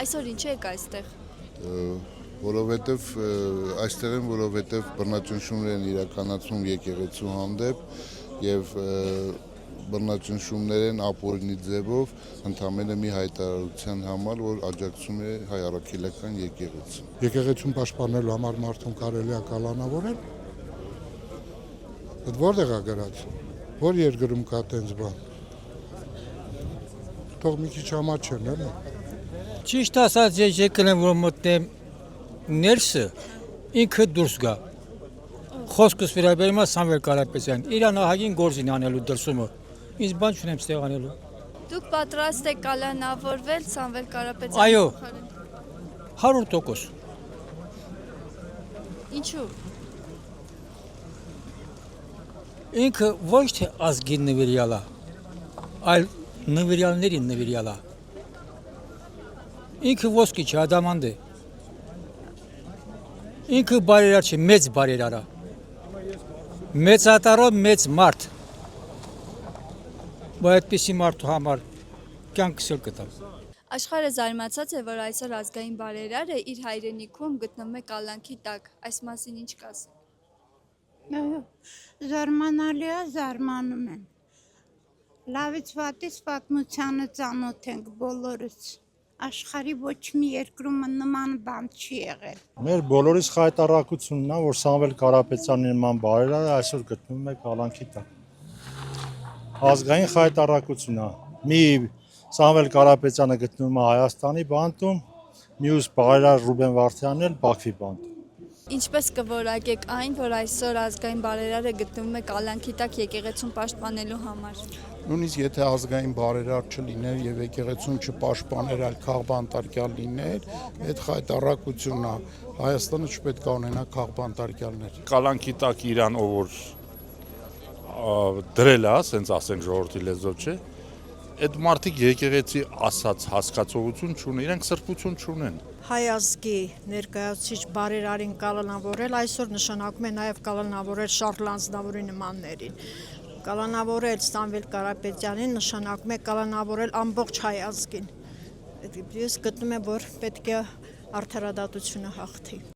Այսօր ինչ եք այստեղ։ Որովհետև այստեղ են, որովհետև բռնաճնշումներ են իրականացում եկեղեցու հանդեպ եւ բռնաճնշումներ են ապօրինի ձևով ընդամենը մի հայտարարության համար, որ աջակցում է հայ առաքելական եկեղեցին։ Եկեղեցուն պաշտպանելու համար մարդուն կարելի է կալանավորել։ Այդ որտեղ է գրած։ Որ երկրում կա տենց բան։ Թող մի քիչ համաչեն, էլի։ Ճիշտ ասած, ես եկել եմ, որ մտնեմ ներսը, ինքը դուրս գա։ Խոսքս վերաբերում է Սամվել Կարապետյան, իր նահագին գործին անելու դրսումը։ Ինձ բան չունեմ ստեղ անելու։ Դուք պատրաստ եք կալանավորվել Սամվել Կարապետյանի Այո, փոխարեն։ 100%։ Ինչու։ Ինքը ոչ թե ազգին նվիրյալ է, այլ նվիրյալներին նվիրյալ է։ Ինքը ոսկի չէ, ադամանդ է։ Ինքը բարերար չէ, մեծ բարերար է։ Մեծատարով մեծ մարդ։ Բայց այդպիսի մարդու համար կյանքս էլ կտամ։ Աշխարհը զարմացած է, որ այսօր ազգային բարերարը իր հայրենիքում գտնվում է կալանքի տակ։ Այս մասին ինչ կասեք։ Զարմանալի է, զարմանում են։ Լավից վատից պատմությանը ծանոթ ենք բոլորս։ Աշխարհի ոչ մի երկրում նման բան չի եղել։ Մեր բոլորիս խայտարակությունն է, որ Սամվել Կարապետյանի նման բարերարը այսօր գտնվում է կալանքի տակ։ Ազգային խայտարակություն է։ Մի Սամվել Կարապետյանը գտնվում է Հայաստանի բանտում, մյուս բարերար Ռուբեն Վարդյանն էլ Բաքվի բանտում։ Ինչպես կորակեք այն, որ այսօր ազգային բարերարը գտնվում է կալանքի տակ եկեղեցուն պաշտպանելու համար։ Նույնիսկ եթե ազգային բարերար չլիներ եւ եկեղեցուն չպաշտպաներ, այլ քաղբանտարկյալ լիներ, այդ խայտարակությունն է։ Հայաստանը չպետք է ունենա քաղբանտարկյալներ։ Կալանքի տակ իրան ով որ դրել է, ասենց ասենք ժողովրդի լեզվով չէ, այդ մարդիկ եկեղեցի ասած հասկացողություն չունեն, իրենք սրբություն չունեն։ Հայ ազգի ներկայացուցիչ բարերարին կալանավորել այսօր նշանակում է նաև կալանավորել Շարլ Ազնավուրի նմաններին։ Կալանավորել Սամվել Կարապետյանին նշանակում է կալանավորել ամբողջ հայ ազգին։ Ես գտնում եմ, որ պետք է արդարադատությունը հաղթի։